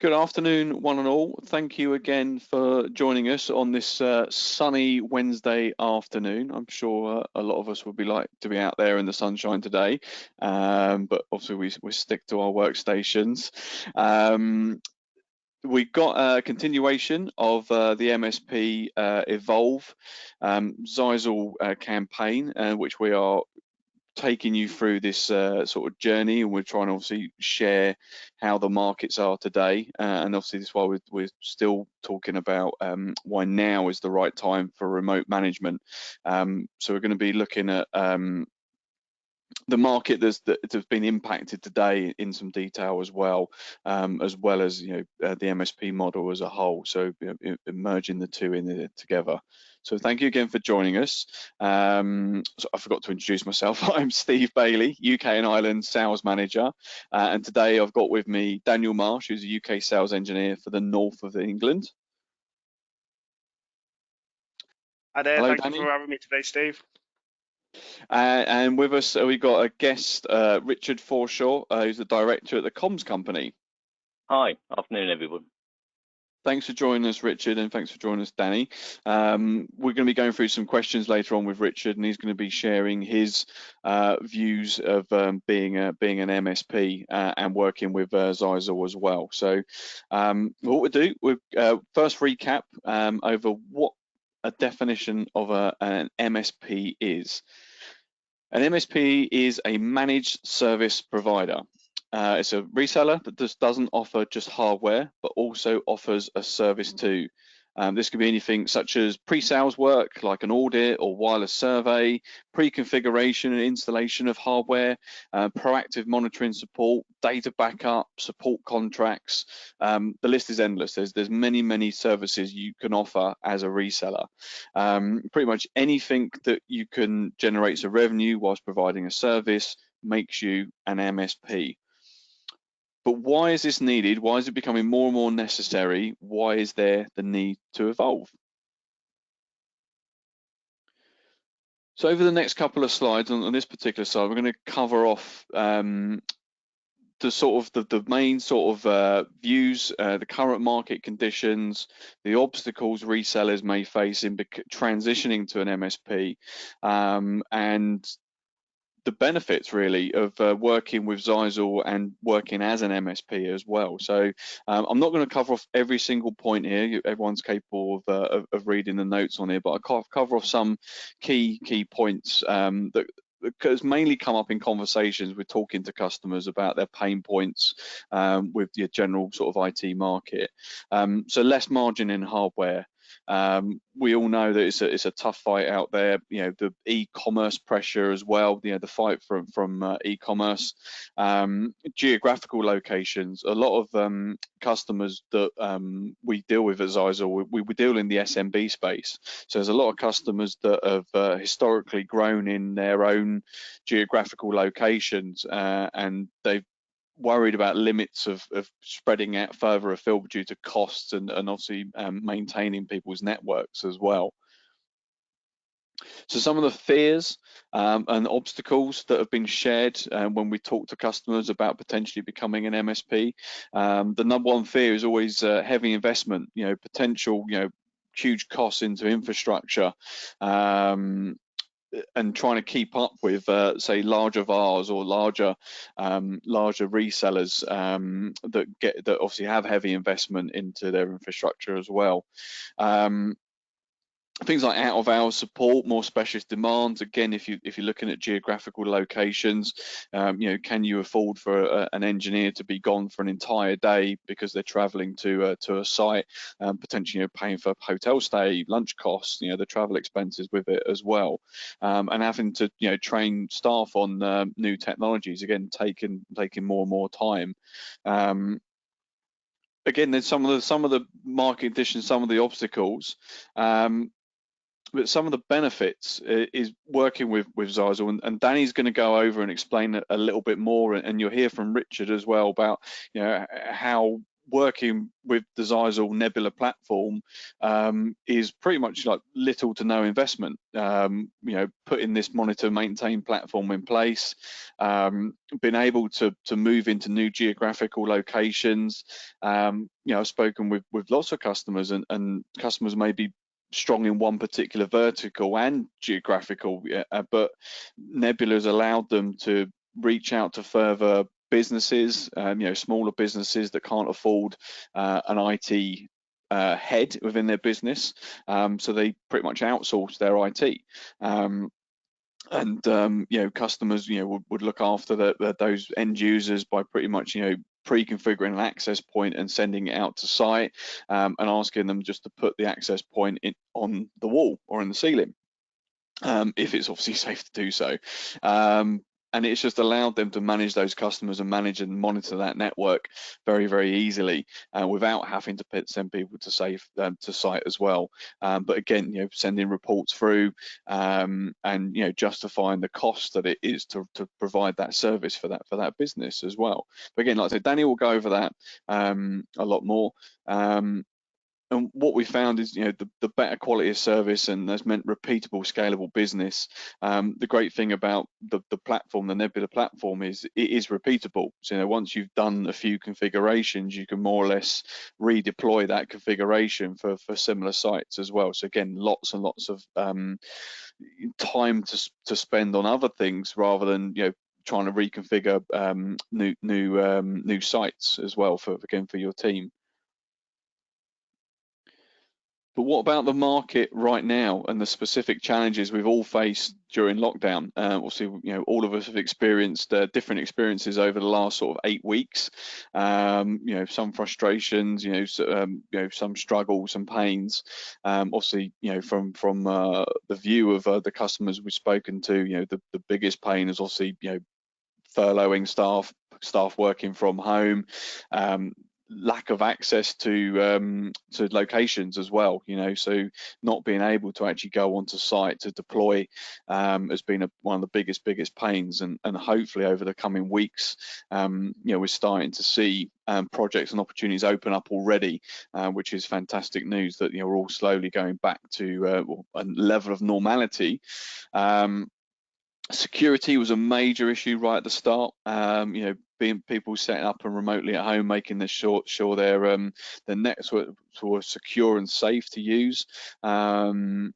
Good afternoon, one and all. Thank you again for joining us on this sunny Wednesday afternoon. I'm sure a lot of us would be like to be out there in the sunshine today, but obviously we stick to our workstations. We've got a continuation of the MSP Evolve Zyxel campaign, which we are taking you through this sort of journey, and we're trying to obviously share how the markets are today, and obviously this is why we're still talking about why now is the right time for remote management. So we're going to be looking at the market that's been impacted today in some detail as well as the MSP model as a whole. So merging the two in together. So thank you again for joining us. So I forgot to introduce myself. I'm Steve Bailey, UK and Ireland Sales Manager, and today I've got with me Daniel Marsh, who's a UK Sales Engineer for the north of England. Hi there, Hello, thank Danny. you for having me today, Steve. And with us, we've got a guest, Richard Forshaw, who's the director at the Comms Company. Hi, afternoon, everyone. Thanks for joining us, Richard, and thanks for joining us, Danny. We're going to be going through some questions later on with Richard, and he's going to be sharing his views of being an MSP and working with Zyxel as well. So what we'll do, we'll first recap over what a definition of an MSP is. An MSP is a managed service provider. It's a reseller that just doesn't offer just hardware, but also offers a service too. This could be anything such as pre-sales work, like an audit or wireless survey, pre-configuration and installation of hardware, proactive monitoring support, data backup, support contracts. The list is endless. There's many services you can offer as a reseller. Pretty much anything that you can generate some revenue whilst providing a service makes you an MSP. But why is this needed? Why is it becoming more and more necessary? Why is there the need to evolve? So over the next couple of slides on this particular slide, we're going to cover off the main sort of views, the current market conditions, the obstacles resellers may face in transitioning to an MSP, and the benefits really of working with Zyxel and working as an MSP as well. So I'm not going to cover off every single point here. Everyone's capable of reading the notes on here, but I'll cover off some key points that has mainly come up in conversations with talking to customers about their pain points with the general sort of IT market. So less margin in hardware. We all know that it's a tough fight out there. You know, the e-commerce pressure as well. You know, the fight from e-commerce, geographical locations. A lot of customers that we deal with at Zyxel, we deal in the SMB space. So there's a lot of customers that have historically grown in their own geographical locations, and they've worried about limits of spreading out further afield due to costs and obviously maintaining people's networks as well. So some of the fears and obstacles that have been shared when we talk to customers about potentially becoming an MSP, the number one fear is always heavy investment, potential, huge costs into infrastructure, and trying to keep up with, say, larger VARs or larger resellers that obviously have heavy investment into their infrastructure as well. Things like out-of-hours support, more specialist demands. Again, if you're looking at geographical locations, can you afford for an engineer to be gone for an entire day because they're travelling to a site, potentially paying for hotel stay, lunch costs, the travel expenses with it as well, and having to train staff on new technologies. Again, taking more and more time. Again, there's some of the market conditions, some of the obstacles. But some of the benefits is working with Zyxel, and Danny's going to go over and explain a little bit more, and you'll hear from Richard as well about how working with the Zyxel Nebula platform is pretty much like little to no investment. Putting this monitor maintain platform in place, been able to move into new geographical locations. I've spoken with lots of customers, and customers may be strong in one particular vertical and geographical, but Nebula's allowed them to reach out to further businesses, smaller businesses that can't afford an IT head within their business, so they pretty much outsource their IT. Customers would look after those end users by pretty much pre-configuring an access point and sending it out to site, and asking them just to put the access point on the wall or in the ceiling, if it's obviously safe to do so. And it's just allowed them to manage those customers and manage and monitor that network very, very easily, without having to send people to site as well. But again, sending reports through, and justifying the cost that it is to provide that service for that business as well. But again, like I said, Danny will go over that a lot more. And what we found is, the better quality of service, and that's meant repeatable, scalable business. The great thing about the platform, the Nebula platform, is it is repeatable. So once you've done a few configurations, you can more or less redeploy that configuration for similar sites as well. So again, lots and lots of time to spend on other things rather than trying to reconfigure new sites as well for your team. But what about the market right now and the specific challenges we've all faced during lockdown? Obviously, all of us have experienced different experiences over the last sort of 8 weeks. Some frustrations, some struggles and pains. Obviously, from the view of the customers we've spoken to, the biggest pain is obviously, furloughing staff working from home. Lack of access to locations as well, so not being able to actually go onto site to deploy has been one of the biggest pains, and hopefully over the coming weeks, we're starting to see projects and opportunities open up already, which is fantastic news that we're all slowly going back to a level of normality. Security was a major issue right at the start. Being people setting up and remotely at home, making sure their nets were secure and safe to use, and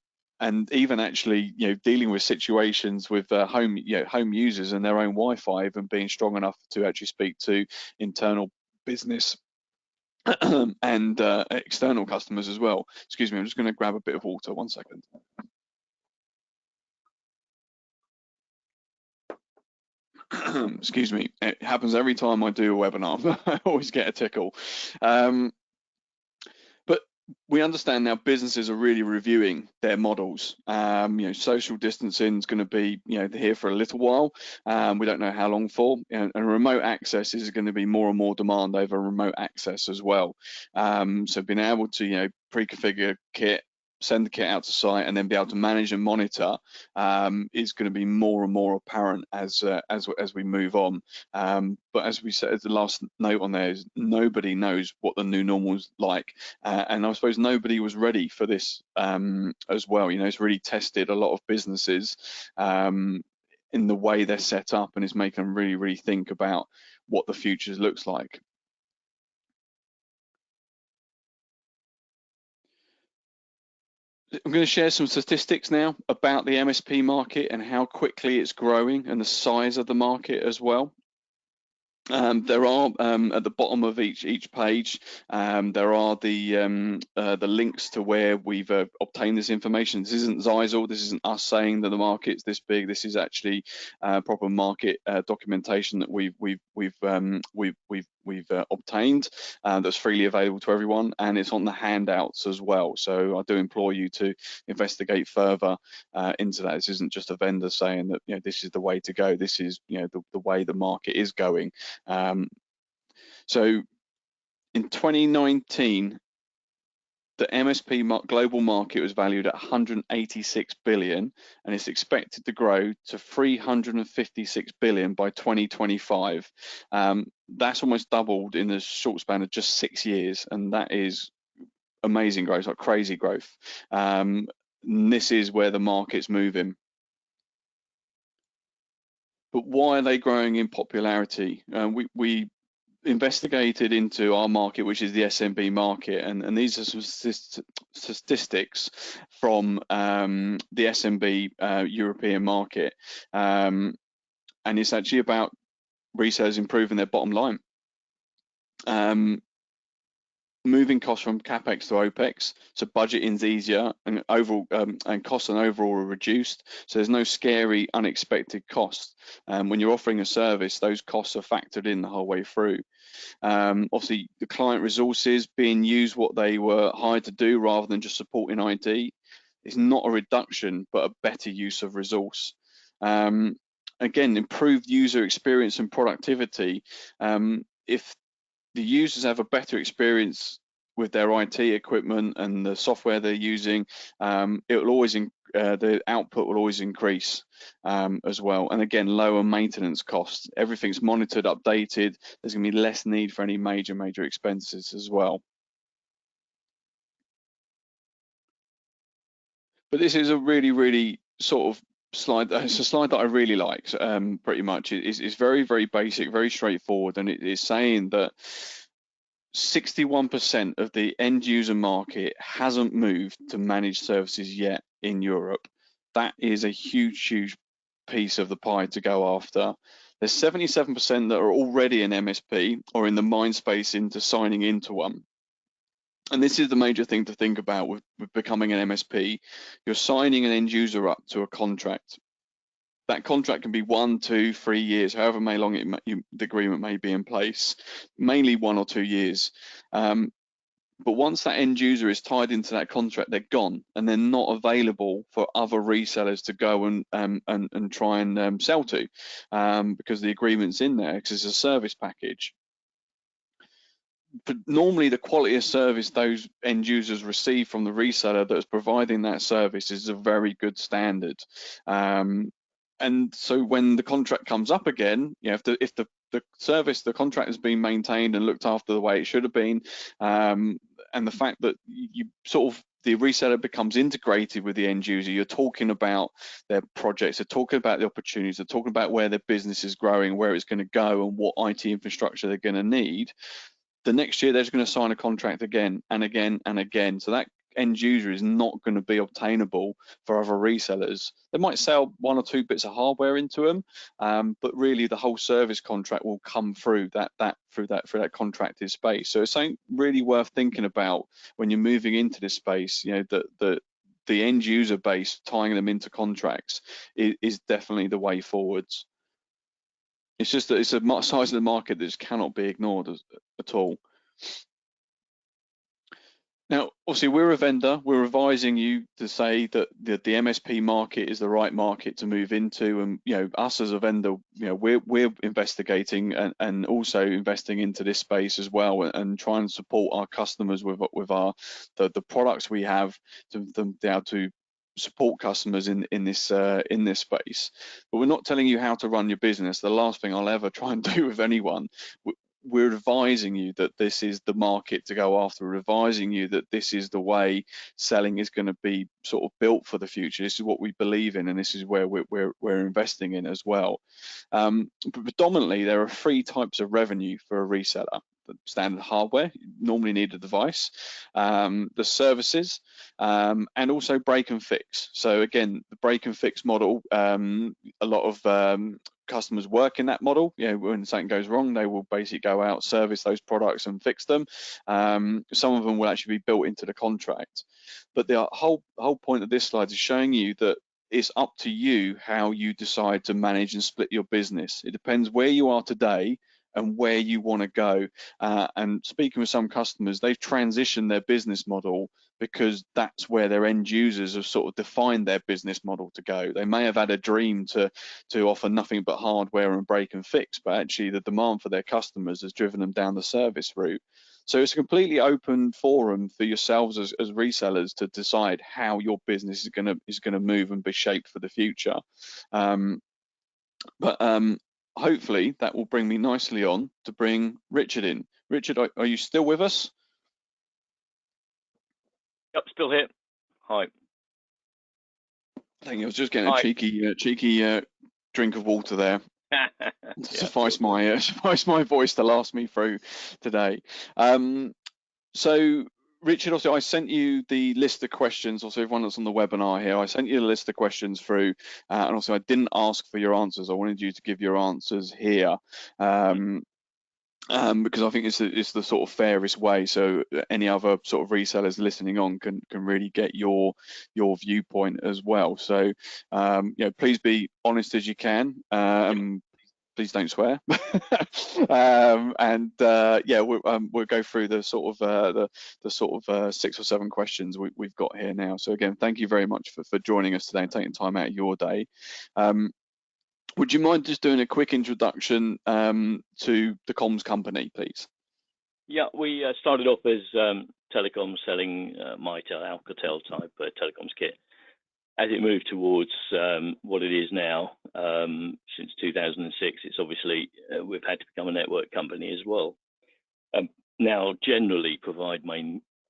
even actually dealing with situations with home users and their own Wi-Fi, even being strong enough to actually speak to internal business and external customers as well. Excuse me, I'm just going to grab a bit of water. 1 second. Excuse me, it happens every time I do a webinar. I always get a tickle. But we understand now businesses are really reviewing their models. Social distancing is going to be here for a little while. We don't know how long for, and remote access is going to be more and more demand over remote access as well. So being able to pre-configure kit, send the kit out to site, and then be able to manage and monitor is going to be more and more apparent as we move on. But as we said, the last note on there is nobody knows what the new normal is like, and I suppose nobody was ready for this as well. It's really tested a lot of businesses in the way they're set up, and it's making them really think about what the future looks like. I'm going to share some statistics now about the MSP market and how quickly it's growing, and the size of the market as well. There are at the bottom of each page, there are the links to where we've obtained this information. This isn't Zyxel. This isn't us saying that the market's this big. This is actually proper market documentation that we've obtained, that's freely available to everyone, and it's on the handouts as well. So I do implore you to investigate further into that. This isn't just a vendor saying that this is the way to go. This is the way the market is going. So in 2019, the MSP global market was valued at 186 billion, and it's expected to grow to 356 billion by 2025. that's almost doubled in a short span of just 6 years, and that is amazing growth, like crazy growth. This is where the market's moving. But why are they growing in popularity? We investigated into our market, which is the SMB market, and these are some statistics from the SMB European market, and it's actually about resellers improving their bottom line. Moving costs from capex to opex, so budgeting's easier, and overall and costs and overall are reduced. So there's no scary, unexpected costs. When you're offering a service, those costs are factored in the whole way through. Obviously, the client resources being used what they were hired to do rather than just supporting IT is not a reduction, but a better use of resource. Again, improved user experience and productivity. If the users have a better experience with their IT equipment and the software they're using, it will always the output will always increase as well. And again, lower maintenance costs. Everything's monitored, updated. There's going to be less need for any major expenses as well. But this is a really sort of slide. It's a slide that I really like. Pretty much, it's very basic, very straightforward, and it is saying that 61% of the end user market hasn't moved to managed services yet in Europe. That is a huge piece of the pie to go after. There's 77% that are already an MSP or in the mind space into signing into one. And this is the major thing to think about with becoming an MSP. You're signing an end user up to a contract. That contract can be 1, 2, 3 years, however long the agreement may be in place, mainly 1 or 2 years. But once that end user is tied into that contract, they're gone, and they're not available for other resellers to go and try and sell to, because the agreement's in there because it's a service package. But normally the quality of service those end users receive from the reseller that is providing that service is a very good standard. And so when the contract comes up again, you know, if the contract has been maintained and looked after the way it should have been, and the fact that you sort of the reseller becomes integrated with the end user, you're talking about their projects, they're talking about the opportunities, they're talking about where their business is growing, where it's going to go, and what IT infrastructure they're going to need. The next year they're just going to sign a contract again and again and again. So that end user is not going to be obtainable for other resellers. They might sell 1 or 2 bits of hardware into them, but really the whole service contract will come through that contracted space. So it's something really worth thinking about when you're moving into this space. You know, the end user base, tying them into contracts is definitely the way forwards. It's just that it's a size of the market that just cannot be ignored at all. Now, obviously, we're a vendor. We're advising you to say that the MSP market is the right market to move into, and you know, us as a vendor, you know, we're investigating and also investing into this space as well, and trying to support our customers with the products we have to be able to support customers in this space. But we're not telling you how to run your business. The last thing I'll ever try and do with anyone. We're advising you that this is the market to go after. We're advising you that this is the way selling is going to be sort of built for the future. This is what we believe in, and this is where we're investing in as well. But predominantly, there are 3 types of revenue for a reseller: the standard hardware, normally need a device, the services, and also break and fix. So again, the break and fix model, a lot of customers work in that model. You know, when something goes wrong, they will basically go out, service those products and fix them. Some of them will actually be built into the contract. But the whole point of this slide is showing you that it's up to you how you decide to manage and split your business. It depends where you are today and where you want to go. And speaking with some customers, they've transitioned their business model because that's where their end users have sort of defined their business model to go. They may have had a dream to offer nothing but hardware and break and fix, but actually the demand for their customers has driven them down the service route. So it's a completely open forum for yourselves as resellers to decide how your business is going to move and be shaped for the future. hopefully that will bring me nicely on to bring Richard in. Richard, are you still with us? Yep, still here. Hi. I think I was just getting a cheeky drink of water there. Suffice my voice to last me through today. So Richard, also I sent you the list of questions. Also, everyone that's on the webinar here, I sent you the list of questions through, and also I didn't ask for your answers. I wanted you to give your answers here. Because I think it's the sort of fairest way, so any other sort of resellers listening on can really get your viewpoint as well. So please be honest as you can. Please don't swear. We'll go through the sort of 6 or 7 questions we've got here now. So again, thank you very much for joining us today and taking time out of your day. Would you mind just doing a quick introduction to the comms company, please? Yeah, we started off as telecom, selling Mitel, Alcatel type telecoms kit. As it moved towards what it is now, since 2006, it's obviously we've had to become a network company as well. Now, generally provide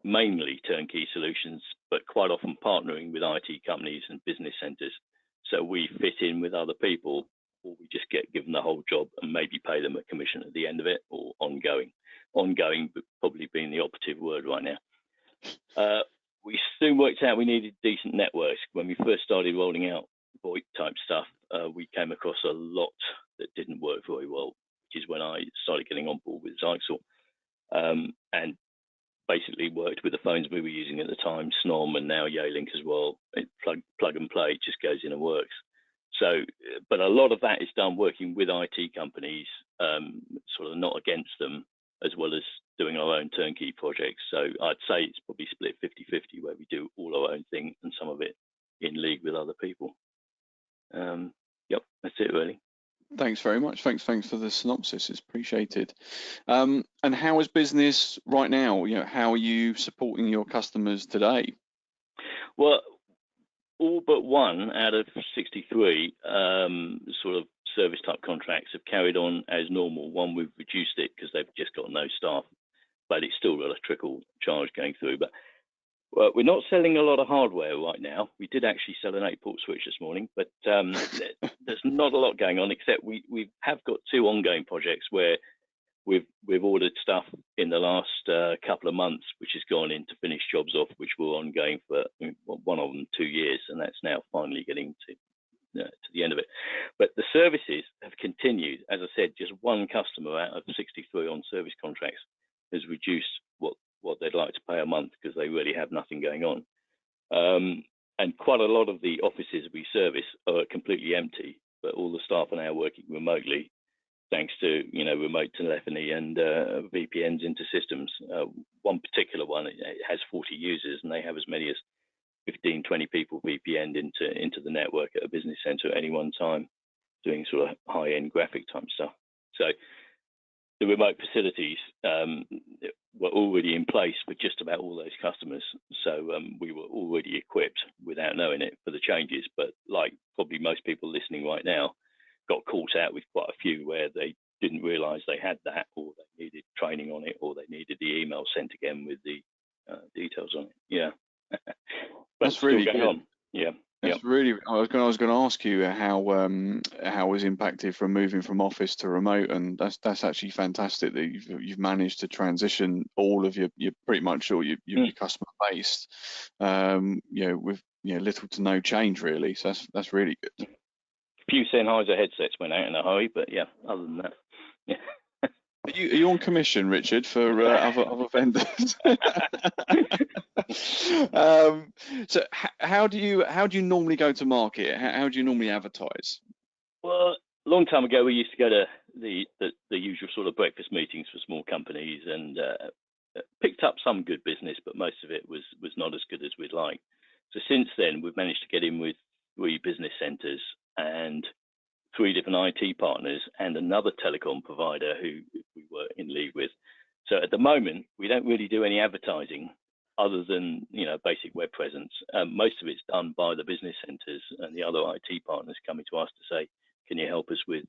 mainly turnkey solutions, but quite often partnering with IT companies and business centres. So we fit in with other people, or we just get given the whole job and maybe pay them a commission at the end of it, or ongoing. Ongoing, but probably being the operative word right now. We soon worked out we needed decent networks. When we first started rolling out VoIP type stuff, we came across a lot that didn't work very well, which is when I started getting on board with Zyxel, and basically worked with the phones we were using at the time, Snom and now Yealink as well. It plug and play, it just goes in and works. So, but a lot of that is done working with IT companies, sort of not against them, as well as doing our own turnkey projects. So I'd say it's probably split 50-50, where we do all our own thing and some of it in league with other people. Yep, that's it really. Thanks very much. Thanks for the synopsis. It's appreciated. And how is business right now? How are you supporting your customers today? Well, all but one out of 63 sort of service type contracts have carried on as normal. One, we've reduced it because they've just got no staff, but it's still got a trickle charge going through. But we're not selling a lot of hardware right now. We did actually sell an 8-port switch this morning, but there's not a lot going on, except we have got 2 ongoing projects where we've ordered stuff in the last couple of months, which has gone in to finish jobs off, which were ongoing for one of them 2 years, and that's now finally getting to the end of it. But the services have continued. As I said, just one customer out of 63 on service contracts has reduced what they'd like to pay a month because they really have nothing going on. And quite a lot of the offices we service are completely empty, but all the staff are now working remotely, thanks to remote telephony and VPNs into systems. One particular one, it has 40 users, and they have as many as 15-20 people VPN'd into the network at a business center at any one time, doing sort of high-end graphic type stuff. So the remote facilities were already in place for just about all those customers. So we were already equipped without knowing it for the changes. But like probably most people listening right now, got caught out with quite a few where they didn't realize they had that, or they needed training on it, or they needed the email sent again with the details on it. Yeah. That's really good. On. Yeah. That's really. I was going to ask you how it was impacted from moving from office to remote, and that's actually fantastic that you've managed to transition all of your pretty much all your customer base, with little to no change really. So that's really good. A few Sennheiser headsets went out in a hurry, but yeah, other than that, yeah. Are you on commission, Richard, for other vendors? So how do you normally go to market? How do you normally advertise? Well, a long time ago, we used to go to the usual sort of breakfast meetings for small companies, and picked up some good business, but most of it was not as good as we'd like. So since then, we've managed to get in with 3 business centres and 3 different IT partners and another telecom provider who we were in league with. So at the moment, we don't really do any advertising other than basic web presence. Most of it's done by the business centres and the other IT partners coming to us to say, can you help us with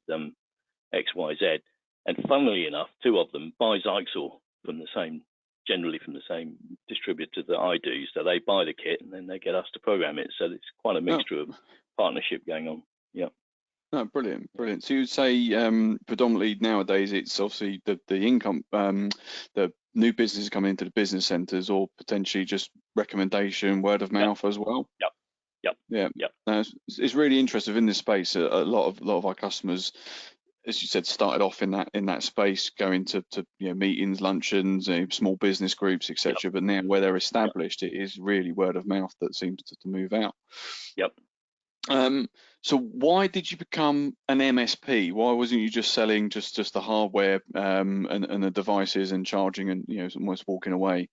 XYZ. And funnily enough, two of them buy Zyxel generally from the same distributor that I do. So they buy the kit and then they get us to program it. So it's quite a mixture of partnership going on. Yeah. No, brilliant. So you'd say predominantly nowadays it's obviously the income, the new businesses coming into the business centres, or potentially just recommendation, word of mouth as well. Yep. It's really interesting in this space. A lot of our customers, as you said, started off in that space, going to meetings, luncheons, small business groups, etc. But now where they're established, it is really word of mouth that seems to move out. Yep. So why did you become an MSP? Why wasn't you just selling just the hardware and the devices and charging and almost walking away?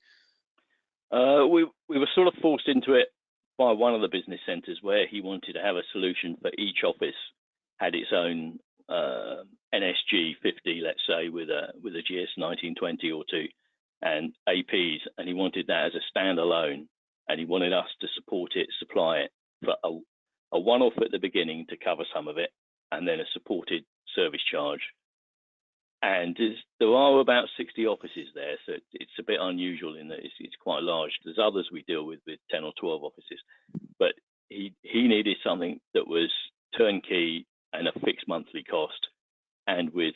We were sort of forced into it by one of the business centres, where he wanted to have a solution for each office had its own NSG 50, let's say, with a GS 1920 or two, and APs, and he wanted that as a standalone, and he wanted us to support it, supply it for a one-off at the beginning to cover some of it, and then a supported service charge. And there are about 60 offices there, so it's a bit unusual in that it's quite large. There's others we deal with 10 or 12 offices, but he needed something that was turnkey and a fixed monthly cost, and with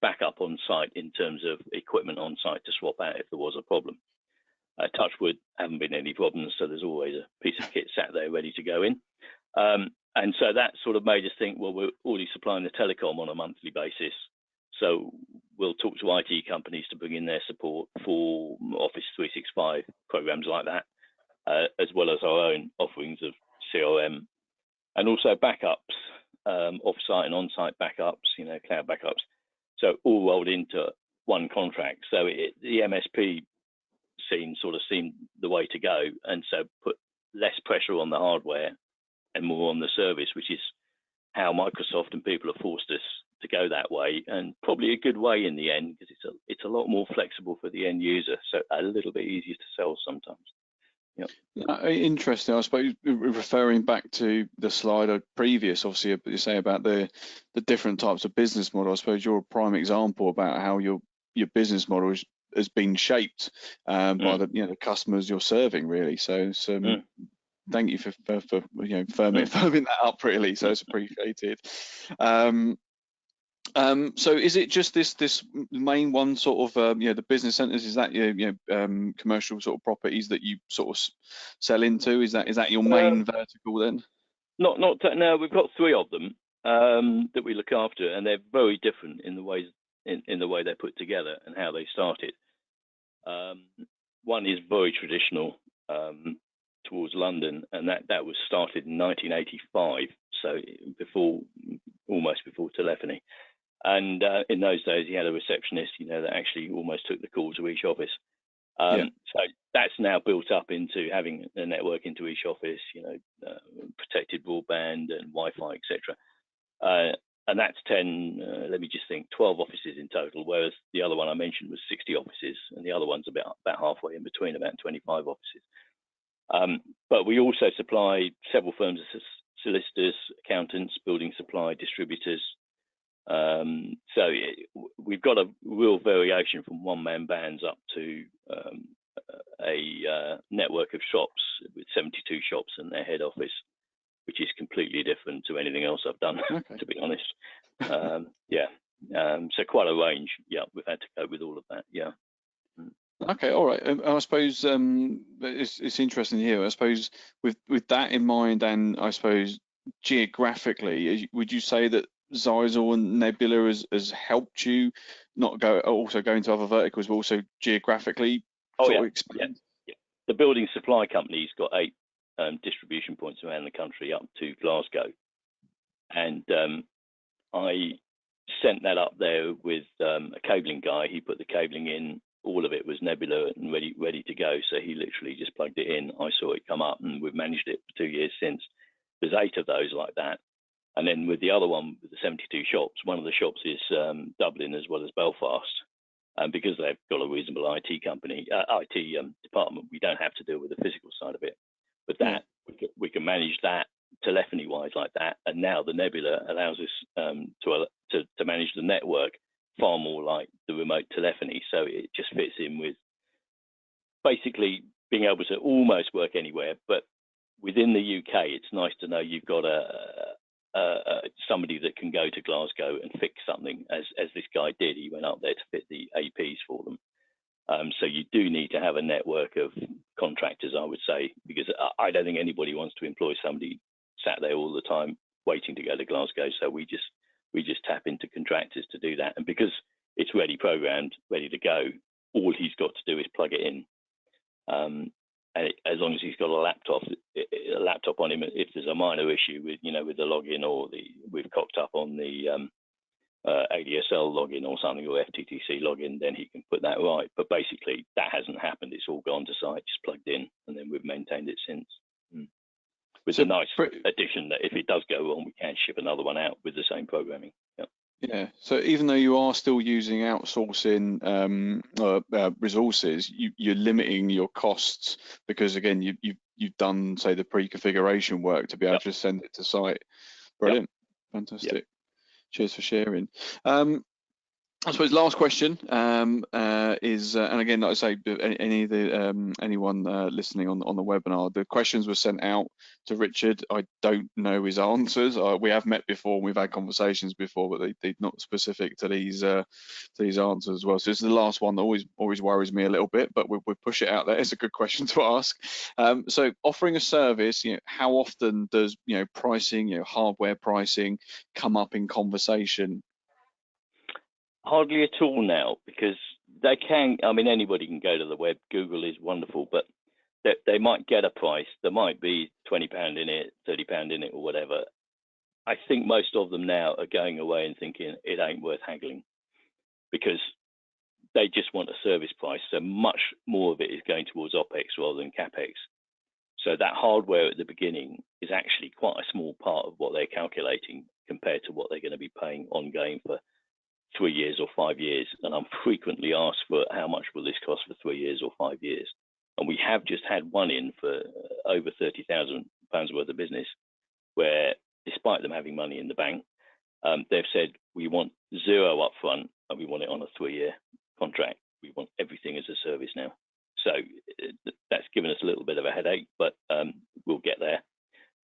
backup on site in terms of equipment on site to swap out if there was a problem. Touch wood, haven't been any problems, so there's always a piece of kit sat there ready to go in. And so that sort of made us think, well, we're already supplying the telecom on a monthly basis, so we'll talk to IT companies to bring in their support for Office 365 programs like that, as well as our own offerings of CRM, and also backups, off-site and on-site backups, cloud backups. So all rolled into one contract. So the MSP scene sort of seemed the way to go, and so put less pressure on the hardware and more on the service, which is how Microsoft and people have forced us to go that way, and probably a good way in the end, because it's a lot more flexible for the end user, so a little bit easier to sell sometimes. Interesting. I suppose referring back to the slide previous, obviously you say about the different types of business model. I suppose you're a prime example about how your business model has been shaped by the customers you're serving, really. So thank you for firming that up, really. So it's appreciated. So is it just this main one sort of the business centres? Is that commercial sort of properties that you sort of sell into? Is that your main vertical then? No, we've got three of them that we look after, and they're very different in the ways in the way they're put together and how they started. One is very traditional towards London, and that was started in 1985, so almost before telephony. And in those days, he had a receptionist, that actually almost took the call to each office. So that's now built up into having a network into each office, protected broadband and Wi-Fi, etc. And that's 12 offices in total, whereas the other one I mentioned was 60 offices, and the other one's about halfway in between, about 25 offices. But we also supply several firms of solicitors, accountants, building supply, distributors. So we've got a real variation from one-man bands up to a network of shops with 72 shops in their head office, which is completely different to anything else I've done, to be honest. So quite a range. We've had to cope with all of that. Okay, all right. I suppose it's interesting to hear. I suppose with that in mind, and I suppose geographically, would you say that Zyxel and Nebula has helped you not go into other verticals, but also geographically expand? Yeah. The building supply company's got 8 distribution points around the country up to Glasgow, and I sent that up there with a cabling guy. He put the cabling in. All of it was Nebula and ready to go. So he literally just plugged it in. I saw it come up, and we've managed it for 2 years since. There's 8 of those like that. And then with the other one, with the 72 shops, one of the shops is Dublin as well as Belfast. And because they've got a reasonable IT department, we don't have to deal with the physical side of it. But that we can manage that telephony-wise like that, and now the Nebula allows us to manage the network far more like the remote telephony. So it just fits in with basically being able to almost work anywhere. But within the UK, it's nice to know you've got somebody that can go to Glasgow and fix something, as this guy did. He went up there to fit the APs for them. So you do need to have a network of contractors, I would say, because I don't think anybody wants to employ somebody sat there all the time waiting to go to Glasgow. So we just tap into contractors to do that. And because it's ready programmed, ready to go, all he's got to do is plug it in. And as long as he's got a laptop on him, if there's a minor issue with the login, or we've cocked up on the ADSL login or something, or FTTC login, then he can put that right. But basically, that hasn't happened. It's all gone to site, just plugged in, and then we've maintained it since. With a nice addition that if it does go wrong, we can ship another one out with the same programming. Yeah. So even though you are still using outsourcing resources, you're limiting your costs, because again, you've done, say, the pre-configuration work to be able to send it to site. Brilliant. Fantastic. Cheers for sharing. I suppose last question is, and again, like I say, anyone listening on the webinar, the questions were sent out to Richard. I don't know his answers. We have met before, and we've had conversations before, but they're not specific to these answers as well. So this is the last one that always worries me a little bit, but we'll push it out there. It's a good question to ask. So offering a service, how often does pricing, hardware pricing, come up in conversation? Hardly at all now, because they can. I mean, anybody can go to the web. Google is wonderful, but they might get a price. There might be £20 in it, £30 in it, or whatever. I think most of them now are going away and thinking it ain't worth haggling, because they just want a service price. So much more of it is going towards OPEX rather than CAPEX. So that hardware at the beginning is actually quite a small part of what they're calculating compared to what they're going to be paying ongoing for 3 years or 5 years. And I'm frequently asked for how much will this cost for 3 years or 5 years. And we have just had one in for over £30,000 worth of business, where despite them having money in the bank, they've said we want zero upfront and we want it on a 3-year contract. We want everything as a service now. So that's given us a little bit of a headache, but we'll get there.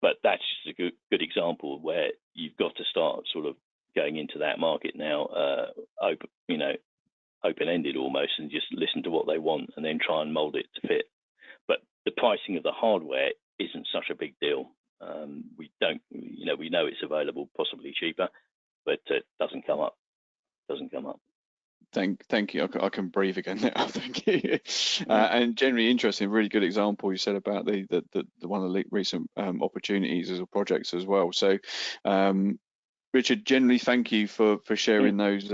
But that's just a good example where you've got to start sort of going into that market now, open-ended almost, and just listen to what they want and then try and mold it to fit. But the pricing of the hardware isn't such a big deal. We know it's available, possibly cheaper, but it doesn't come up. Thank you. I can breathe again now. Thank you. And generally interesting, really good example you said about the one of the recent opportunities as a projects as well. So Richard, generally, thank you for sharing those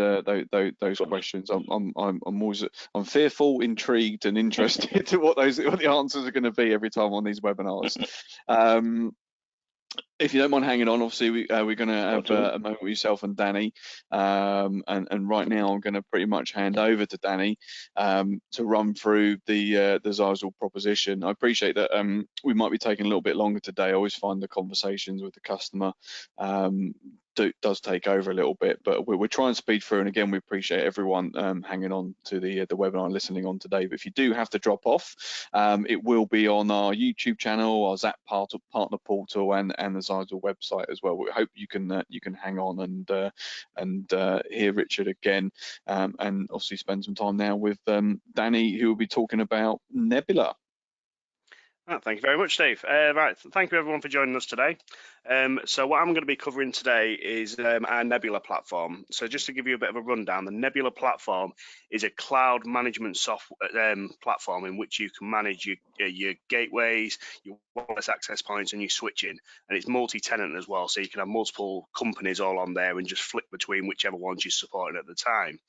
questions. I'm fearful, intrigued, and interested to what the answers are going to be every time on these webinars. If you don't mind hanging on, obviously we're going to have a moment with yourself and Danny, and right now I'm going to pretty much hand over to Danny to run through the Zyxel proposition. I appreciate that we might be taking a little bit longer today. I always find the conversations with the customer does take over a little bit, but we're trying to speed through. And again, we appreciate everyone hanging on to the webinar and listening on today. But if you do have to drop off, it will be on our YouTube channel, our Zap partner portal, and the Zyxel website as well. We hope you can hang on and hear Richard again, and obviously spend some time now with Danny, who will be talking about Nebula. Thank you very much, Steve. Right, thank you everyone for joining us today. So what I'm going to be covering today is our Nebula platform. So just to give you a bit of a rundown, the Nebula platform is a cloud management software platform in which you can manage your gateways, your wireless access points, and your switching. And it's multi-tenant as well, so you can have multiple companies all on there and just flick between whichever ones you're supporting at the time.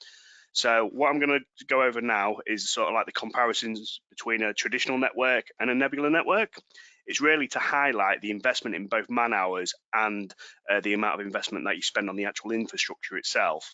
So what I'm going to go over now is sort of like the comparisons between a traditional network and a Nebula network. It's really to highlight the investment in both man hours and the amount of investment that you spend on the actual infrastructure itself.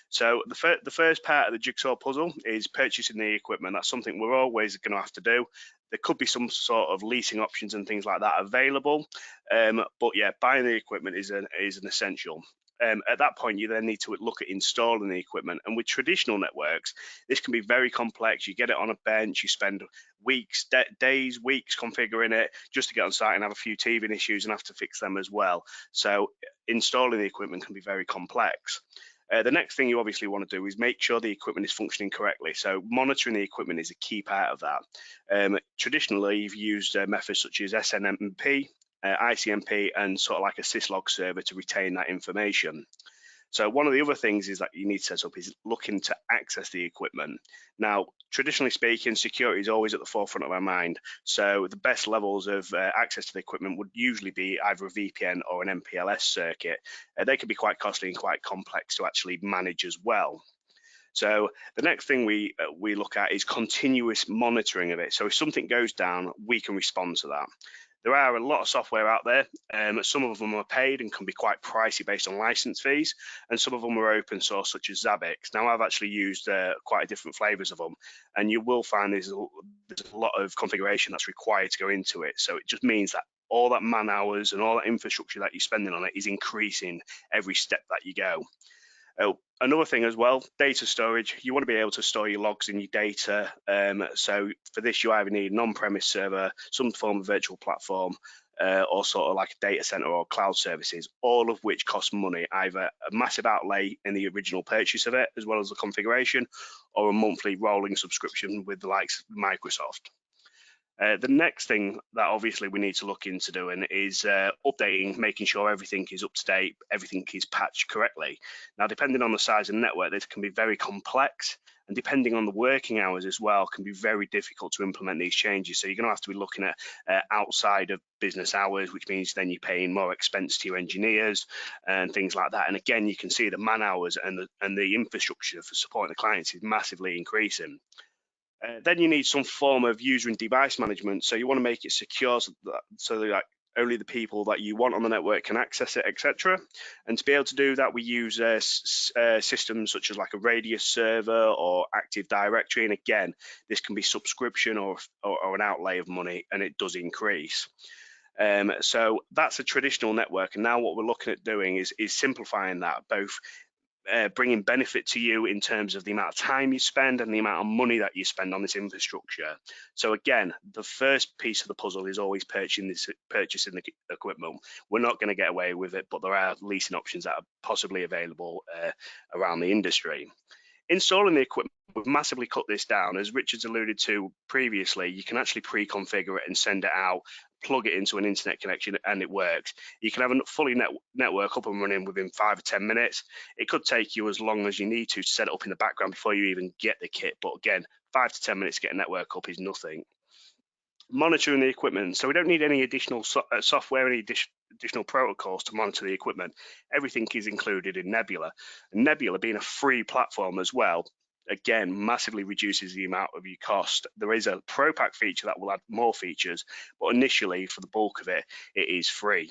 So the first part of the jigsaw puzzle is purchasing the equipment. That's something we're always going to have to do. There could be some sort of leasing options and things like that available, but yeah, buying the equipment is an essential. At that point, you then need to look at installing the equipment. And with traditional networks, this can be very complex. You get it on a bench, you spend weeks, days, weeks configuring it just to get on site and have a few teething issues and have to fix them as well. So installing the equipment can be very complex. The next thing you obviously want to do is make sure the equipment is functioning correctly. So monitoring the equipment is a key part of that. Traditionally, you've used methods such as SNMP, ICMP, and sort of like a syslog server to retain that information. So one of the other things is that you need to set up is looking to access the equipment. Now, traditionally speaking, security is always at the forefront of our mind. So the best levels of access to the equipment would usually be either a VPN or an MPLS circuit. They can be quite costly and quite complex to actually manage as well. So the next thing we look at is continuous monitoring of it. So if something goes down, we can respond to that. There are a lot of software out there. Some of them are paid and can be quite pricey based on license fees, and some of them are open source, such as Zabbix. Now, I've actually used quite different flavors of them, and you will find there's a lot of configuration that's required to go into it. So it just means that all that man hours and all that infrastructure that you're spending on it is increasing every step that you go. Another thing as well, data storage. You want to be able to store your logs and your data. So for this, you either need an on-premise server, some form of virtual platform, or sort of like a data center or cloud services, all of which cost money, either a massive outlay in the original purchase of it, as well as the configuration, or a monthly rolling subscription with the likes of Microsoft. The next thing that obviously we need to look into doing is updating, making sure everything is up to date, everything is patched correctly. Now, depending on the size of the network, this can be very complex, and depending on the working hours as well, can be very difficult to implement these changes. So you're going to have to be looking at outside of business hours, which means then you're paying more expense to your engineers and things like that. And again, you can see the man hours and the infrastructure for supporting the clients is massively increasing. Then you need some form of user and device management. So you want to make it secure so that only the people that you want on the network can access it, etc. And to be able to do that, we use systems such as like a Radius server or Active Directory. And again, this can be subscription or an outlay of money, and it does increase. So that's a traditional network. And now what we're looking at doing is simplifying that, both bringing benefit to you in terms of the amount of time you spend and the amount of money that you spend on this infrastructure. So again, the first piece of the puzzle is always purchasing the equipment. We're not going to get away with it, but there are leasing options that are possibly available around the industry. Installing the equipment, we've massively cut this down. As Richard's alluded to previously, you can actually pre-configure it and send it out, plug it into an internet connection, and it works. You can have a fully network up and running within 5 or 10 minutes. It could take you as long as you need to set it up in the background before you even get the kit. But again, 5 to 10 minutes to get a network up is nothing. Monitoring the equipment. So we don't need any additional software, any additional protocols to monitor the equipment. Everything is included in Nebula. And Nebula being a free platform as well, again, massively reduces the amount of your cost. There is a Pro Pack feature that will add more features, but initially for the bulk of it, it is free.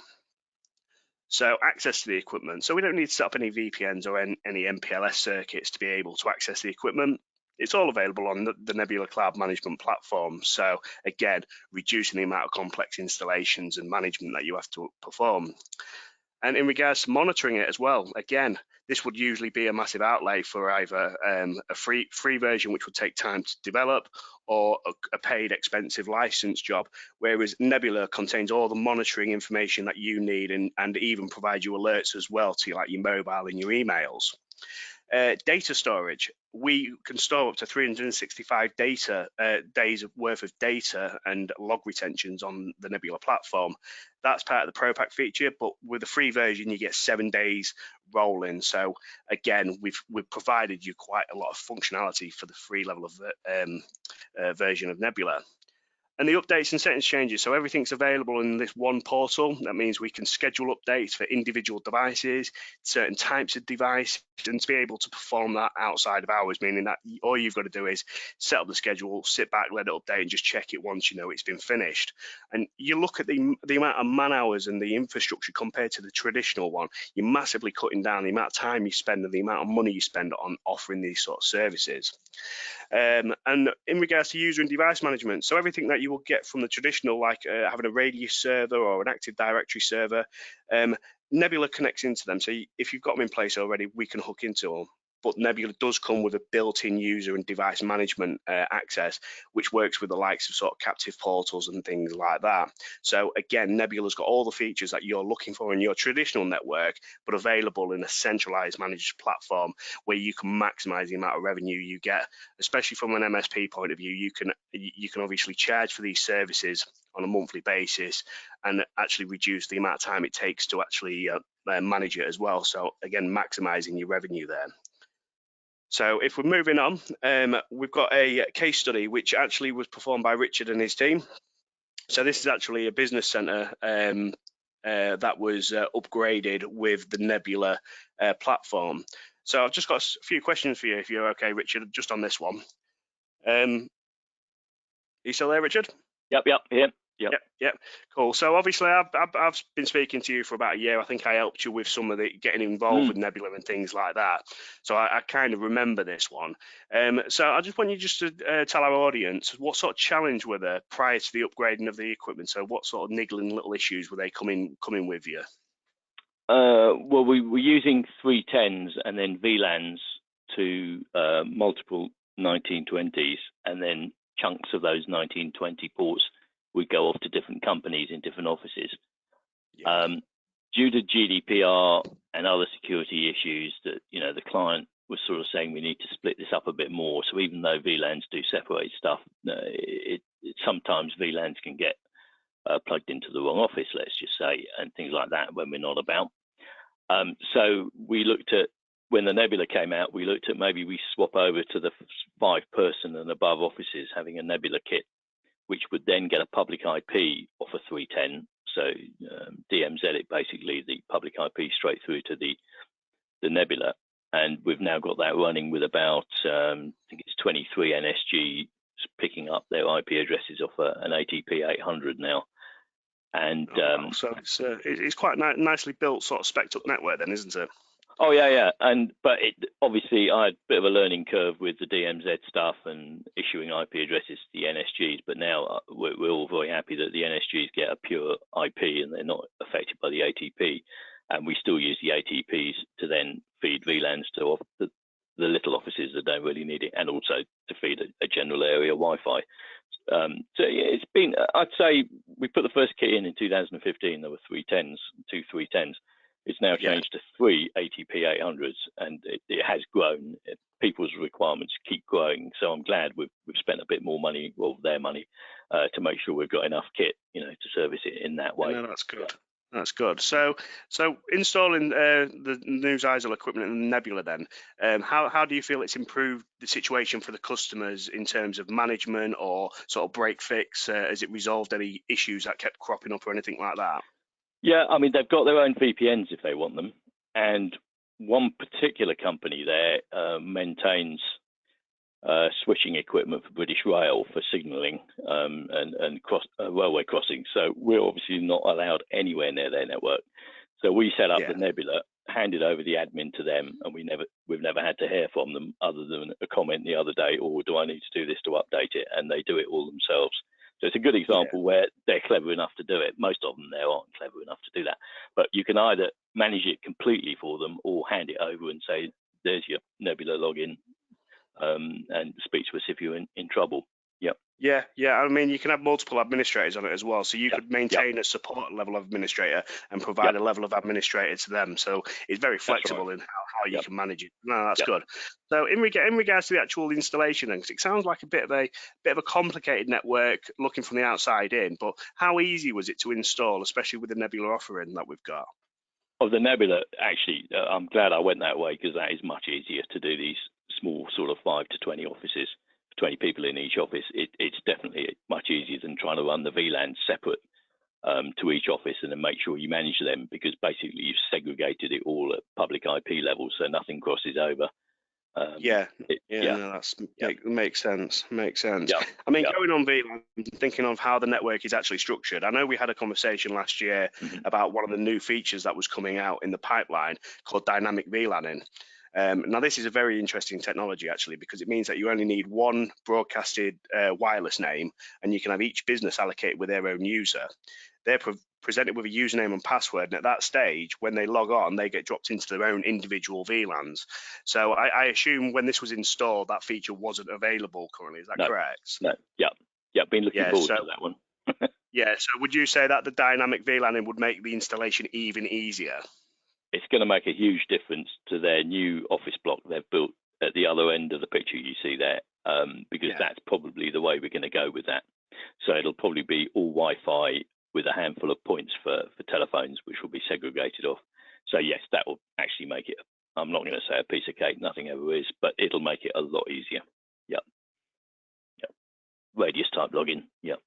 So access to the equipment. So we don't need to set up any VPNs or any MPLS circuits to be able to access the equipment. It's all available on the Nebula Cloud Management platform. So again, reducing the amount of complex installations and management that you have to perform. And in regards to monitoring it as well, again, this would usually be a massive outlay for either a free version, which would take time to develop, or a paid expensive license job, whereas Nebula contains all the monitoring information that you need and even provide you alerts as well to like your mobile and your emails. Data storage. We can store up to 365 days worth of data and log retentions on the Nebula platform. That's part of the Pro Pack feature, but with the free version, you get 7 days rolling. So again, we've provided you quite a lot of functionality for the free level of version of Nebula. And the updates and settings changes. So everything's available in this one portal. That means we can schedule updates for individual devices, certain types of devices, and to be able to perform that outside of hours, meaning that all you've got to do is set up the schedule, sit back, let it update, and just check it once you know it's been finished. And you look at the amount of man hours and the infrastructure compared to the traditional one, you're massively cutting down the amount of time you spend and the amount of money you spend on offering these sort of services. And in regards to user and device management, so everything that you will get from the traditional, like having a Radius server or an Active Directory server, Nebula connects into them. So if you've got them in place already, we can hook into them. But Nebula does come with a built-in user and device management access, which works with the likes of sort of captive portals and things like that. So again, Nebula's got all the features that you're looking for in your traditional network, but available in a centralized managed platform where you can maximize the amount of revenue you get. Especially from an MSP point of view, you can obviously charge for these services on a monthly basis and actually reduce the amount of time it takes to actually manage it as well. So again, maximizing your revenue there. So if we're moving on, we've got a case study which actually was performed by Richard and his team. So this is actually a business center that was upgraded with the Nebula platform. So I've just got a few questions for you, if you're okay, Richard, just on this one. Are you still there, Richard? Yep. Yep. Cool. So obviously, I've been speaking to you for about a year. I think I helped you with some of the getting involved with Nebula and things like that. So I kind of remember this one. So I just want you just to tell our audience what sort of challenge were there prior to the upgrading of the equipment. So what sort of niggling little issues were they coming with you? Well, we were using 310s and then VLANs to multiple 1920s, and then chunks of those 1920 ports would go off to different companies in different offices. Yeah. Due to GDPR and other security issues, that the client was sort of saying we need to split this up a bit more. So even though VLANs do separate stuff, sometimes VLANs can get plugged into the wrong office, let's just say, and things like that when we're not about. So we looked at, when the Nebula came out, we looked at maybe we swap over to the 5-person and above offices having a Nebula kit, which would then get a public IP off a 310. So DMZ it basically the public IP straight through to the Nebula. And we've now got that running with about, I think it's 23 NSG picking up their IP addresses off an ATP 800 now. And wow. So it's quite nicely built, sort of spec'd up network then, isn't it? Oh yeah. But obviously I had a bit of a learning curve with the DMZ stuff and issuing IP addresses to the NSGs. But now we're all very happy that the NSGs get a pure IP and they're not affected by the ATP. And we still use the ATPs to then feed VLANs to the little offices that don't really need it, and also to feed a general area Wi-Fi. So it's been, I'd say we put the first kit in 2015. There were 310s, 2 310s. It's now changed to 3 ATP 800s, and it has grown. People's requirements keep growing, so I'm glad we've spent a bit more money, well, their money, to make sure we've got enough kit, to service it in that way. No, that's good. That's good. So installing the new Zyxel equipment in Nebula, then, how do you feel it's improved the situation for the customers in terms of management or sort of break fix? Has it resolved any issues that kept cropping up or anything like that? Yeah, I mean, they've got their own VPNs if they want them. And one particular company there maintains switching equipment for British Rail for signalling and railway crossings. So we're obviously not allowed anywhere near their network. So we set up the Nebula, handed over the admin to them, and we've never had to hear from them other than a comment the other day, or do I need to do this to update it? And they do it all themselves. So it's a good example where they're clever enough to do it. Most of them there aren't clever enough to do that. But you can either manage it completely for them or hand it over and say, there's your Nebula login, and speak to us if you're in trouble. Yep. Yeah. I mean, you can have multiple administrators on it as well. So you could maintain a support level of administrator and provide a level of administrator to them. So it's very flexible in how you can manage it. No, that's good. So in regards to the actual installation, then, 'cause it sounds like a bit of a complicated network looking from the outside in, but how easy was it to install, especially with the Nebula offering that we've got? Of the Nebula, actually, I'm glad I went that way, because that is much easier to do these small sort of 5 to 20 offices, 20 people in each office. It's definitely much easier than trying to run the VLAN separate. to each office, and then make sure you manage them, because basically you've segregated it all at public IP level, so nothing crosses over. No, that's makes sense. Makes sense. Yeah. I mean, going on VLAN, thinking of how the network is actually structured. I know we had a conversation last year about one of the new features that was coming out in the pipeline called dynamic VLANing. Now, this is a very interesting technology, actually, because it means that you only need one broadcasted wireless name, and you can have each business allocated with their own user. They're presented with a username and password, and at that stage, when they log on, they get dropped into their own individual VLANs. So I assume when this was installed, that feature wasn't available currently. Is that correct? No. Yeah. Been looking forward to that one. So would you say that the dynamic VLANing would make the installation even easier? It's going to make a huge difference to their new office block they've built at the other end of the picture you see there, because that's probably the way we're going to go with that. So it'll probably be all Wi-Fi with a handful of points for telephones, which will be segregated off. So yes, that will actually make it, I'm not going to say a piece of cake, nothing ever is, but it'll make it a lot easier. Yep. Radius type login. Yep.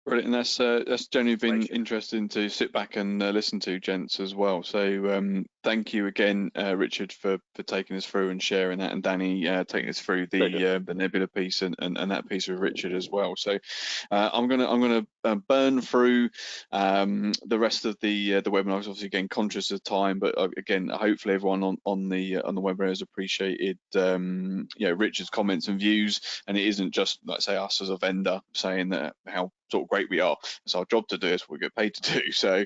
Brilliant. That's generally been interesting to sit back and listen to, gents, as well. So thank you again, Richard, for taking us through and sharing that, and Danny taking us through the Nebula piece and that piece with Richard as well. So I'm gonna burn through the rest of the webinar. Obviously, again, conscious of time, but again, hopefully everyone on the webinar has appreciated Richard's comments and views, and it isn't just, like, say, us as a vendor saying that how sort of great we are. It's our job to do, it's what we get paid to do. So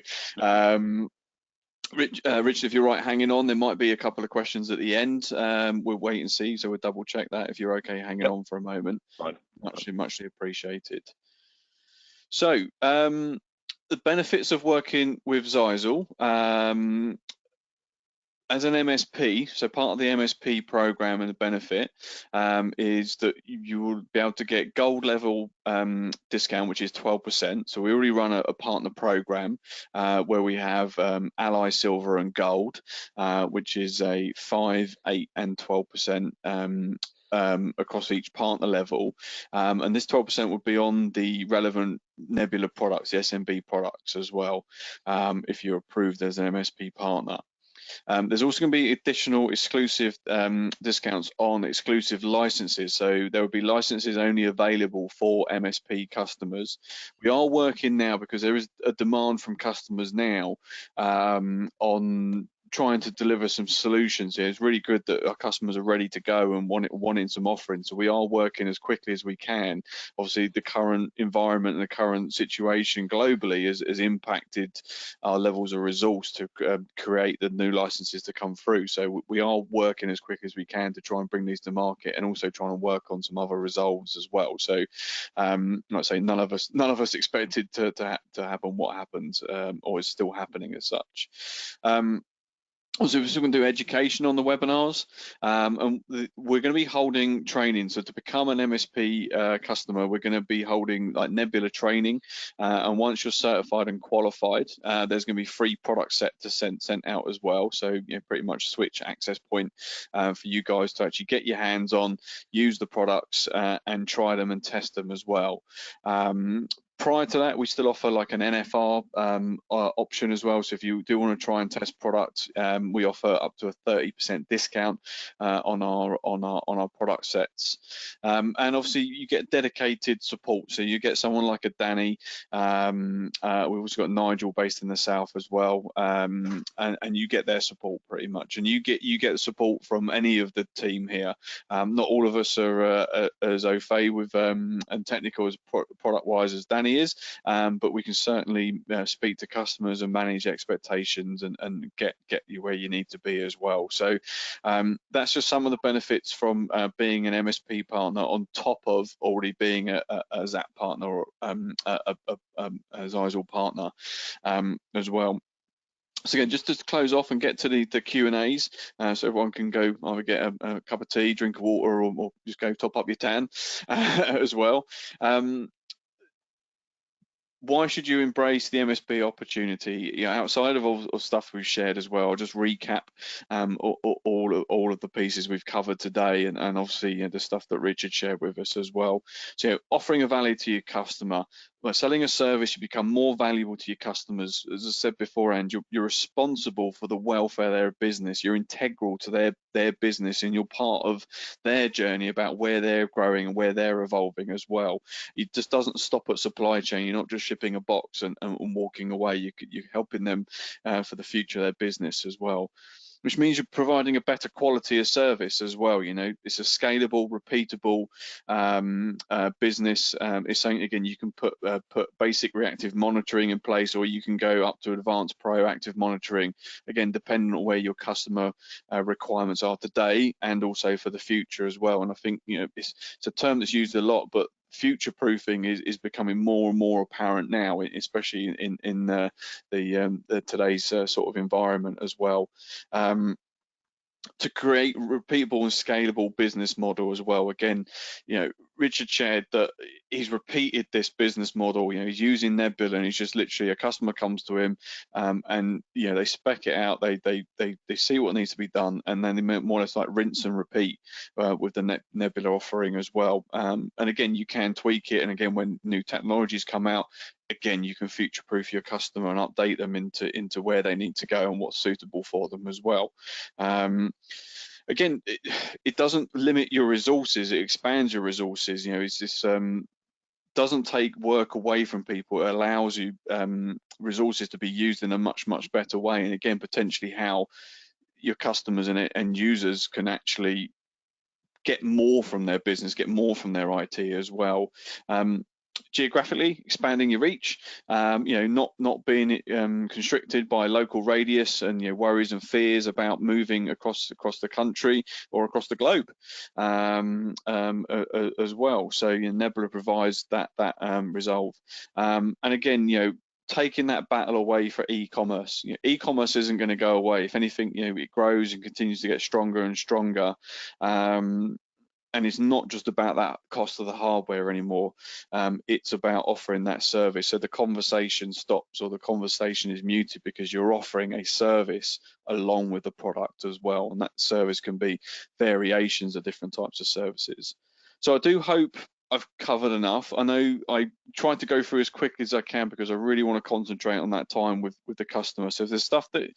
Richard, if you're right, hanging on, there might be a couple of questions at the end. We'll wait and see, so we'll double check that if you're okay hanging on for a moment. Fine. Muchly appreciated. So the benefits of working with Zyxel. As an MSP, so part of the MSP program and the benefit is that you will be able to get gold level discount, which is 12%. So we already run a partner program where we have Ally Silver and Gold, which is a 5, 8, and 12% across each partner level, and this 12% would be on the relevant Nebula products, the SMB products as well, if you're approved as an MSP partner. There's also going to be additional exclusive discounts on exclusive licenses. So there will be licenses only available for MSP customers. We are working now, because there is a demand from customers now on trying to deliver some solutions here. It's really good that our customers are ready to go and wanting some offerings. So we are working as quickly as we can. Obviously, the current environment and the current situation globally has impacted our levels of resource to create the new licenses to come through. So we are working as quick as we can to try and bring these to market, and also trying to work on some other resolves as well. So like I say, none of us expected to happen what happened, or is still happening as such. Also, we're still going to do education on the webinars, and we're going to be holding training. So to become an MSP customer, we're going to be holding like Nebula training, and once you're certified and qualified, there's going to be free product set to sent out as well. So pretty much switch access point for you guys to actually get your hands on, use the products, and try them and test them as well. Prior to that, we still offer like an NFR option as well. So if you do want to try and test products, we offer up to a 30% discount on our product sets. And obviously, you get dedicated support. So you get someone like a Danny. We've also got Nigel based in the south as well, and you get their support pretty much. And you get the support from any of the team here. Not all of us are as au fait with and technical as product wise as Danny is, but we can certainly speak to customers and manage expectations and get you where you need to be as well. So that's just some of the benefits from being an MSP partner, on top of already being a ZAP partner or a Zyxel partner as well. So again, just to close off and get to the Q&As, so everyone can go either get a cup of tea, drink of water, or just go top up your tan as well. why should you embrace the MSP opportunity? You know, outside of all stuff we've shared as well, I'll just recap all of the pieces we've covered today, and obviously, you know, the stuff that Richard shared with us as well. So, you know, offering a value to your customer. By selling a service, you become more valuable to your customers. As I said beforehand, you're responsible for the welfare of their business. You're integral to their business, and you're part of their journey about where they're growing and where they're evolving as well. It just doesn't stop at supply chain. You're not just shipping a box and walking away. You're helping them for the future of their business as well, which means you're providing a better quality of service as well. You know, it's a scalable, repeatable business. It's something, again, you can put basic reactive monitoring in place, or you can go up to advanced proactive monitoring, again, depending on where your customer requirements are today and also for the future as well. And I think, you know, it's a term that's used a lot, but future proofing is becoming more and more apparent now, especially in the today's sort of environment as well. To create repeatable and scalable business model as well. Again, you know, Richard shared that he's repeated this business model. You know, he's using Nebula, and he's just literally, a customer comes to him, and you know, they spec it out, they see what needs to be done, and then they more or less like rinse and repeat with the Nebula offering as well. And again, you can tweak it, and again, when new technologies come out, again, you can future-proof your customer and update them into where they need to go and what's suitable for them as well. Again, it doesn't limit your resources; it expands your resources. You know, it's this doesn't take work away from people. It allows you resources to be used in a much better way. And again, potentially how your customers and end users can actually get more from their business, get more from their IT as well. Geographically expanding your reach, you know, not being constricted by local radius and, you know, worries and fears about moving across the country or across the globe as well. So, you know, Nebula provides that resolve. And again, you know, taking that battle away for e-commerce. You know, e-commerce isn't going to go away. If anything, you know, it grows and continues to get stronger and stronger. And it's not just about that cost of the hardware anymore. It's about offering that service. So the conversation stops, or the conversation is muted, because you're offering a service along with the product as well. And that service can be variations of different types of services. So I do hope I've covered enough. I know I tried to go through as quickly as I can, because I really want to concentrate on that time with the customer. So if there's stuff that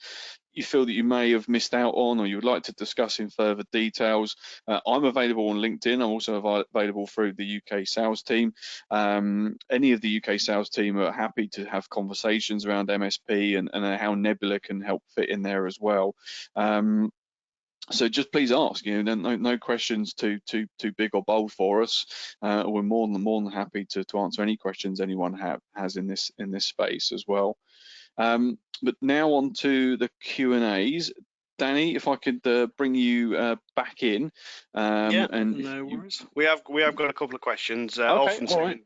you feel that you may have missed out on, or you would like to discuss in further details, I'm available on LinkedIn. I'm also available through the UK sales team. Any of the UK sales team are happy to have conversations around MSP and how Nebula can help fit in there as well. So just please ask. You know, no questions too big or bold for us. We're more than happy to answer any questions anyone has in this space as well. But now on to the Q&As. Danny, if I could bring you back in. Yeah, and no worries. We have got a couple of questions, okay, all from all right.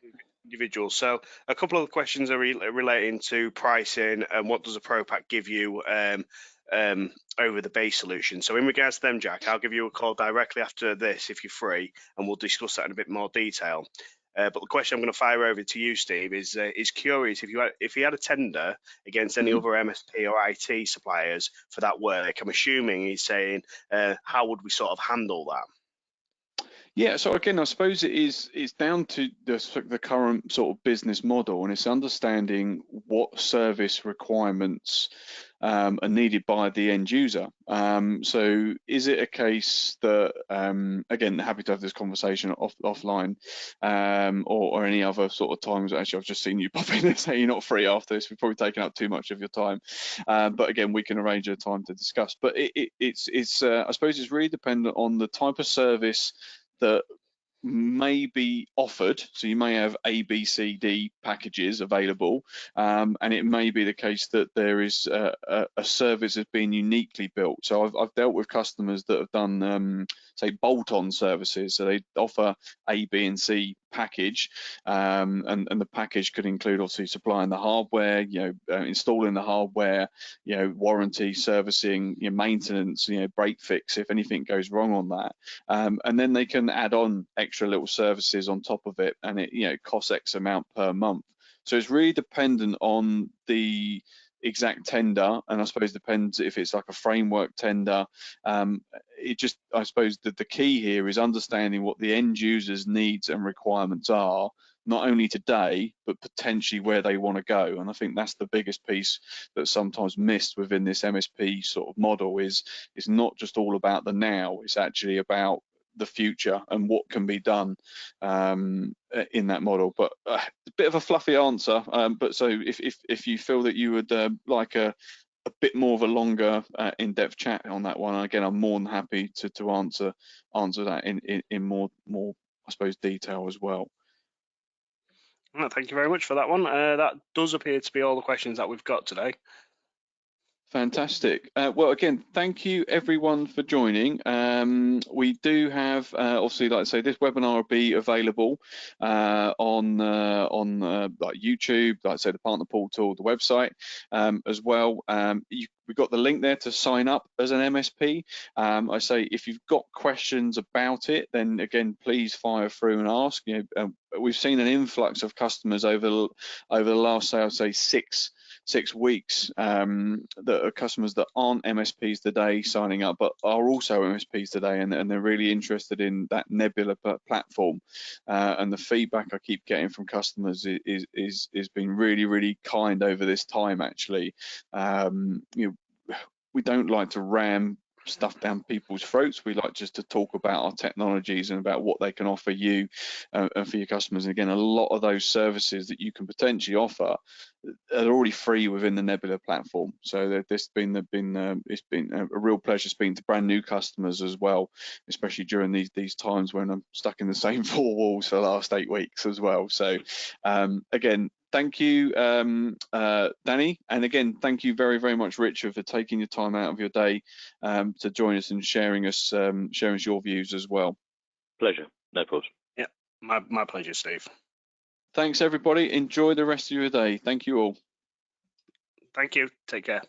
individuals. So a couple of the questions are relating to pricing and what does a Pro Pack give you over the base solution. So in regards to them, Jack, I'll give you a call directly after this if you're free, and we'll discuss that in a bit more detail. But the question I'm going to fire over to you, Steve, is curious if you had a tender against any other MSP or IT suppliers for that work. I'm assuming he's saying, how would we sort of handle that? Yeah, so again, I suppose it's down to the current sort of business model, and it's understanding what service requirements are needed by the end user. So is it a case that, again, happy to have this conversation offline, or any other sort of times? Actually, I've just seen you pop in and say you're not free after this. We've probably taken up too much of your time, but again, we can arrange a time to discuss. But it's I suppose it's really dependent on the type of service that may be offered. So you may have A, B, C, D packages available, and it may be the case that there is a service that's been uniquely built. So I've dealt with customers that have done, say, bolt-on services. So they offer A, B, and C package, and the package could include obviously supplying the hardware, you know, installing the hardware, you know, warranty, servicing, you know, maintenance, you know, break fix if anything goes wrong on that, and then they can add on extra little services on top of it, and it, you know, costs X amount per month. So it's really dependent on the exact tender, and I suppose depends if it's like a framework tender. It just, I suppose that the key here is understanding what the end user's needs and requirements are, not only today, but potentially where they want to go. And I think that's the biggest piece that's sometimes missed within this MSP sort of model is it's not just all about the now, it's actually about the future and what can be done in that model. But a bit of a fluffy answer, but so if you feel that you would like a bit more of a longer in-depth chat on that one, again, I'm more than happy to answer that in more I suppose detail as well. Well, thank you very much for that one. That does appear to be all the questions that we've got today. Fantastic. Well, again, thank you everyone for joining. We do have, obviously, like I say, this webinar will be available on like YouTube, like I say, the partner portal, the website as well. We've got the link there to sign up as an MSP. I say if you've got questions about it, then again, please fire through and ask. You know, we've seen an influx of customers over the last, say, I'd say 6 weeks that are customers that aren't MSPs today signing up, but are also MSPs today, and they're really interested in that Nebula platform. And the feedback I keep getting from customers is been really kind over this time. Actually, you know, we don't like to ram stuff down people's throats. We like just to talk about our technologies and about what they can offer you and for your customers. And again, a lot of those services that you can potentially offer are already free within the Nebula platform. So it's been a real pleasure speaking to brand new customers as well, especially during these times when I'm stuck in the same 4 walls for the last 8 weeks as well. So again, thank you, Danny, and again, thank you very much, Richard, for taking your time out of your day to join us and sharing us your views as well. Pleasure, no problem. Yeah, my pleasure, Steve. Thanks, everybody. Enjoy the rest of your day. Thank you all. Thank you. Take care.